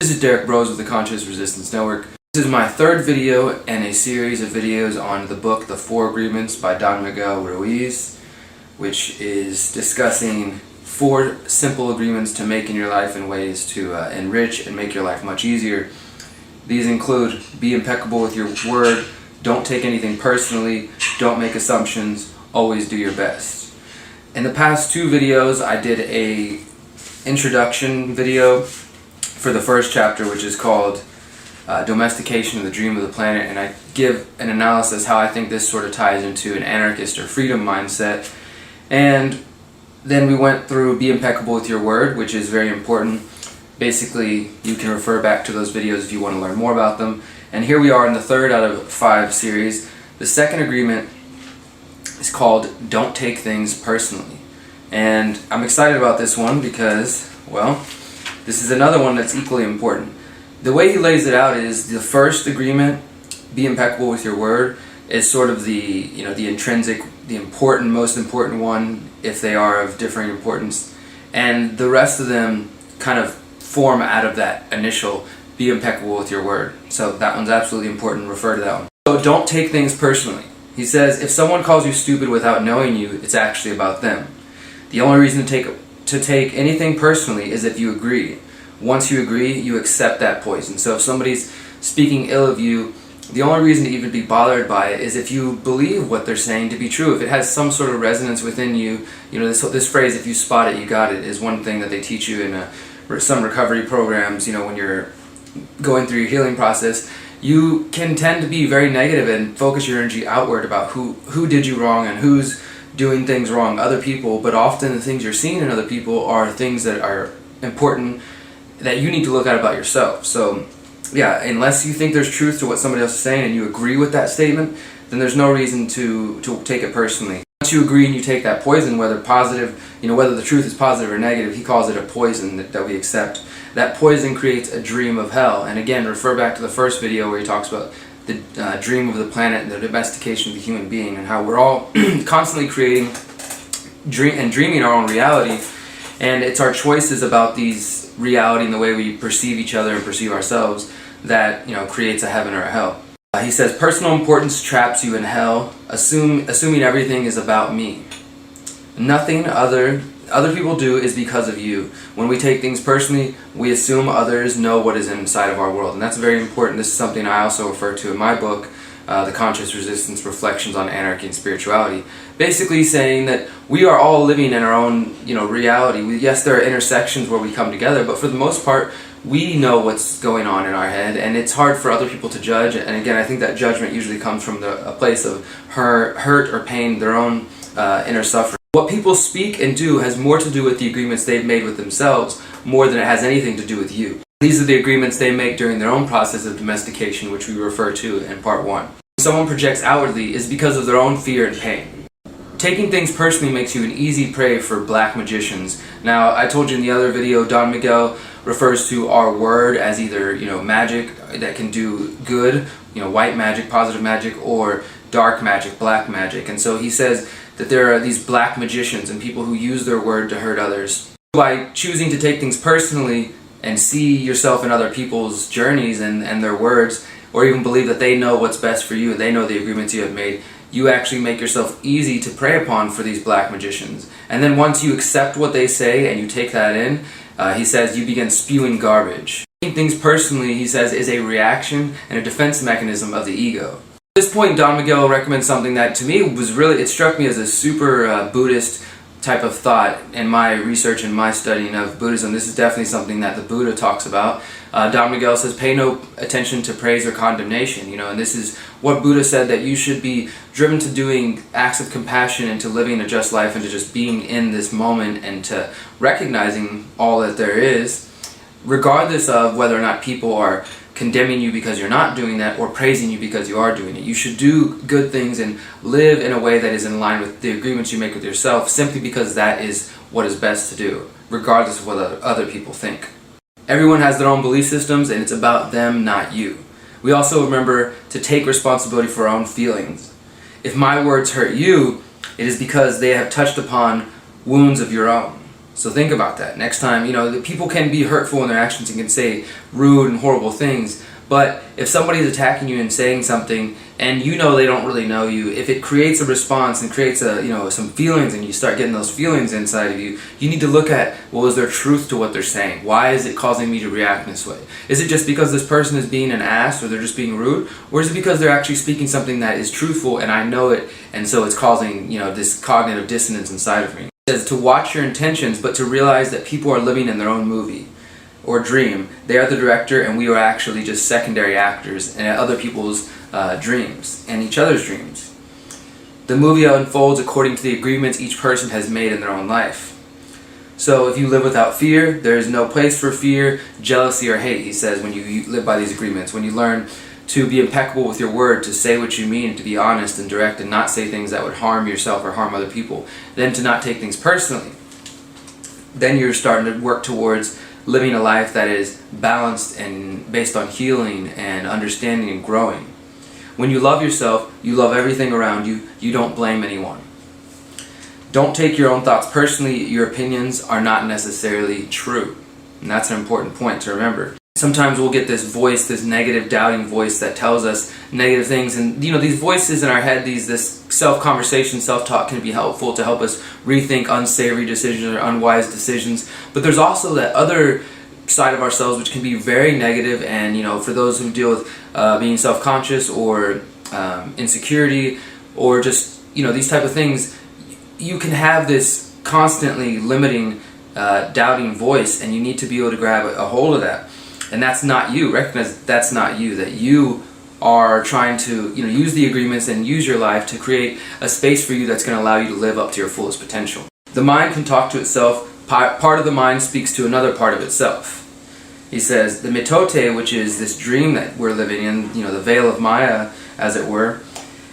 This is Derrick with the Conscious Resistance Network. This is my third video in a series of videos on the book The 4 Agreements by Don Miguel Ruiz, which is discussing 4 simple agreements to make in your life in ways to enrich and make your life much easier. These include: be impeccable with your word, don't take anything personally, don't make assumptions, always do your best. In the past 2 videos I did a introduction video for the first chapter, which is called Domestication of the Dream of the Planet, and I give an analysis how I think this sort of ties into an anarchist or freedom mindset. And then we went through be impeccable with your word, which is very important. Basically, you can refer back to those videos if you want to learn more about them. And here we are in the 3rd out of 5 series. The second agreement is called Don't Take Things Personally. And I'm excited about this one because, well, this is another one that's equally important. The way he lays it out is the first agreement, be impeccable with your word, is sort of the intrinsic, the important, most important one, if they are of differing importance. And the rest of them kind of form out of that initial be impeccable with your word. So that one's absolutely important. Refer to that one. So don't take things personally. He says if someone calls you stupid without knowing you, it's actually about them. The only reason to take anything personally is if you agree. Once you agree, you accept that poison. So if somebody's speaking ill of you, the only reason to even be bothered by it is if you believe what they're saying to be true. If it has some sort of resonance within you, this phrase, if you spot it, you got it, is one thing that they teach you in some recovery programs. When you're going through your healing process, you can tend to be very negative and focus your energy outward about who did you wrong and who's doing things wrong, other people. But often the things you're seeing in other people are things that are important that you need to look at about yourself. So yeah, unless you think there's truth to what somebody else is saying and you agree with that statement, then there's no reason to take it personally. Once you agree and you take that poison, whether positive, whether the truth is positive or negative, he calls it a poison that we accept. That poison creates a dream of hell. And again, refer back to the first video where he talks about the dream of the planet and the domestication of the human being, and how we're all constantly creating and dreaming our own reality. And it's our choices about these reality and the way we perceive each other and perceive ourselves that creates a heaven or a hell. He says personal importance traps you in hell, assuming everything is about me. Nothing other people do is because of you. When we take things personally, we assume others know what is inside of our world, and that's very important. This is something I also refer to in my book, The Conscious Resistance: Reflections on Anarchy and Spirituality. Basically saying that we are all living in our own reality. Yes, there are intersections where we come together, but for the most part, we know what's going on in our head, and it's hard for other people to judge. And again, I think that judgment usually comes from a place of hurt or pain, their own inner suffering. What people speak and do has more to do with the agreements they've made with themselves more than it has anything to do with you. These are the agreements they make during their own process of domestication, which we refer to in part 1. When someone projects outwardly is because of their own fear and pain. Taking things personally makes you an easy prey for black magicians. Now, I told you in the other video, Don Miguel refers to our word as either, magic that can do good, white magic, positive magic, or dark magic, black magic. And so he says that there are these black magicians and people who use their word to hurt others. By choosing to take things personally and see yourself in other people's journeys and their words, or even believe that they know what's best for you and they know the agreements you have made, you actually make yourself easy to prey upon for these black magicians. And then once you accept what they say and you take that in, he says you begin spewing garbage. Taking things personally, he says, is a reaction and a defense mechanism of the ego. At this point, Don Miguel recommends something that to me it struck me as a super Buddhist type of thought in my research and my studying of Buddhism. This is definitely something that the Buddha talks about. Don Miguel says pay no attention to praise or condemnation, and this is what Buddha said, that you should be driven to doing acts of compassion and to living a just life and to just being in this moment and to recognizing all that there is, regardless of whether or not people are condemning you because you're not doing that or praising you because you are doing it. You should do good things and live in a way that is in line with the agreements you make with yourself, simply because that is what is best to do, regardless of what other people think. Everyone has their own belief systems, and it's about them, not you. We also remember to take responsibility for our own feelings. If my words hurt you, it is because they have touched upon wounds of your own. So think about that. Next time, the people can be hurtful in their actions and can say rude and horrible things, but if somebody's attacking you and saying something and they don't really know you, if it creates a response and creates some feelings and you start getting those feelings inside of you, you need to look at, well, is there truth to what they're saying? Why is it causing me to react this way? Is it just because this person is being an ass or they're just being rude? Or is it because they're actually speaking something that is truthful and I know it, and so it's causing this cognitive dissonance inside of me? It says to watch your intentions, but to realize that people are living in their own movie or dream. They are the director and we are actually just secondary actors in other people's dreams and each other's dreams. The movie unfolds according to the agreements each person has made in their own life. So if you live without fear, there is no place for fear, jealousy, or hate, he says, when you live by these agreements. When you learn to be impeccable with your word, to say what you mean, to be honest and direct and not say things that would harm yourself or harm other people, then to not take things personally. Then you're starting to work towards living a life that is balanced and based on healing and understanding and growing. When you love yourself, you love everything around you, you don't blame anyone. Don't take your own thoughts personally, your opinions are not necessarily true. And that's an important point to remember. Sometimes we'll get this voice, this negative, doubting voice that tells us negative things, and these voices in our head, this self-conversation, self-talk can be helpful to help us rethink unsavory decisions or unwise decisions. But there's also that other side of ourselves which can be very negative, and for those who deal with being self-conscious or insecurity or just these type of things, you can have this constantly limiting, doubting voice, and you need to be able to grab a hold of that. And that's not you. Recognize that's not you, that you are trying to use the agreements and use your life to create a space for you that's going to allow you to live up to your fullest potential. The mind can talk to itself. Part of the mind speaks to another part of itself. He says, the mitote, which is this dream that we're living in, the veil of Maya, as it were,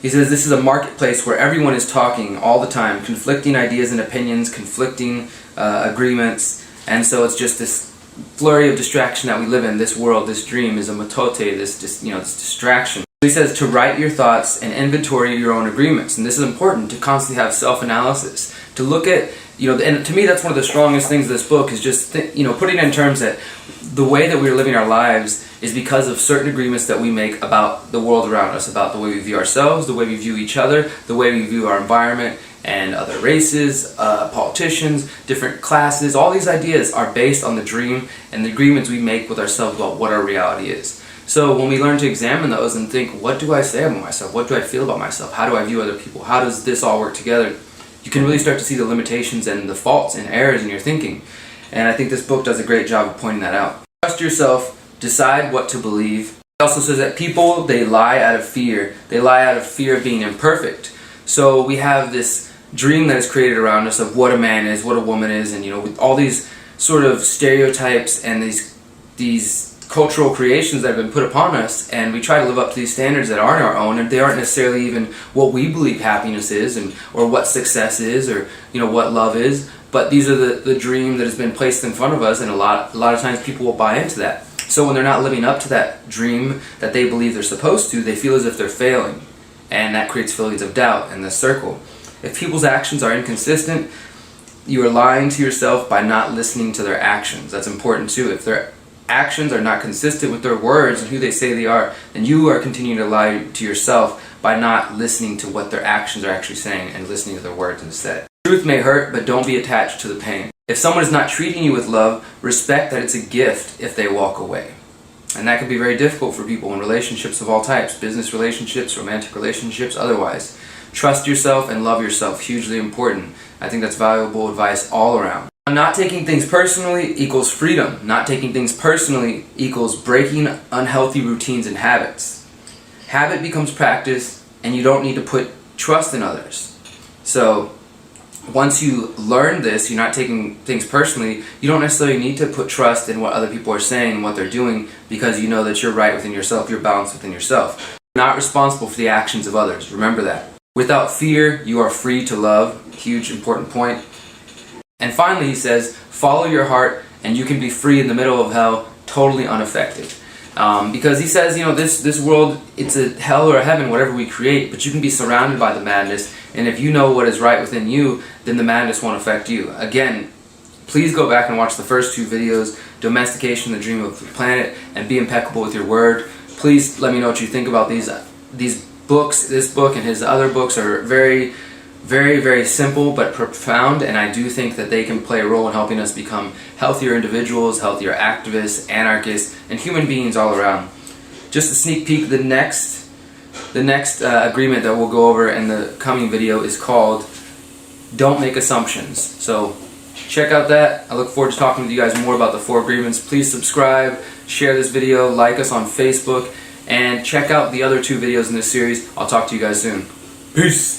he says this is a marketplace where everyone is talking all the time, conflicting ideas and opinions, conflicting agreements, and so it's just this flurry of distraction that we live in. This world, this dream is a mitote, this distraction. He says to write your thoughts and inventory your own agreements, and this is important, to constantly have self-analysis, to look at, and to me that's one of the strongest things of this book, is just putting it in terms that the way that we're living our lives is because of certain agreements that we make about the world around us, about the way we view ourselves, the way we view each other, the way we view our environment and other races, politicians, different classes. All these ideas are based on the dream and the agreements we make with ourselves about what our reality is. So when we learn to examine those and think, what do I say about myself? What do I feel about myself? How do I view other people? How does this all work together? You can really start to see the limitations and the faults and errors in your thinking. And I think this book does a great job of pointing that out. Trust yourself. Decide what to believe. It also says that people, they lie out of fear. They lie out of fear of being imperfect. So we have this dream that is created around us of what a man is, what a woman is, and with all these sort of stereotypes and these cultural creations that have been put upon us, and we try to live up to these standards that aren't our own, and they aren't necessarily even what we believe happiness is, or what success is, or what love is. But these are the dream that has been placed in front of us, and a lot of times people will buy into that. So when they're not living up to that dream that they believe they're supposed to, they feel as if they're failing, and that creates feelings of doubt in the circle. If people's actions are inconsistent, you are lying to yourself by not listening to their actions. That's important too. If their actions are not consistent with their words and who they say they are, then you are continuing to lie to yourself by not listening to what their actions are actually saying and listening to their words instead. Truth may hurt, but don't be attached to the pain. If someone is not treating you with love, respect that it's a gift if they walk away. And that can be very difficult for people in relationships of all types, business relationships, romantic relationships, otherwise. Trust yourself and love yourself, hugely important. I think that's valuable advice all around. Not taking things personally equals freedom. Not taking things personally equals breaking unhealthy routines and habits. Habit becomes practice, and you don't need to put trust in others. So once you learn this, you're not taking things personally, you don't necessarily need to put trust in what other people are saying and what they're doing, because you know that you're right within yourself, you're balanced within yourself. You're not responsible for the actions of others. Remember that. Without fear, you are free to love. Huge, important point. And finally, he says, follow your heart and you can be free in the middle of hell, totally unaffected. Because he says, this world, it's a hell or a heaven, whatever we create, but you can be surrounded by the madness, and if you know what is right within you, then the madness won't affect you. Again, Please go back and watch the first 2 videos, Domestication, the Dream of the Planet, and Be Impeccable with Your Word. Please let me know what you think about these books. This book and his other books are very, very, very simple but profound, and I do think that they can play a role in helping us become healthier individuals, healthier activists, anarchists, and human beings all around. Just a sneak peek, the next agreement that we'll go over in the coming video is called Don't Make Assumptions. So check out that. I look forward to talking with you guys more about the 4 agreements. Please subscribe, share this video, like us on Facebook, and check out the other 2 videos in this series. I'll talk to you guys soon. Peace!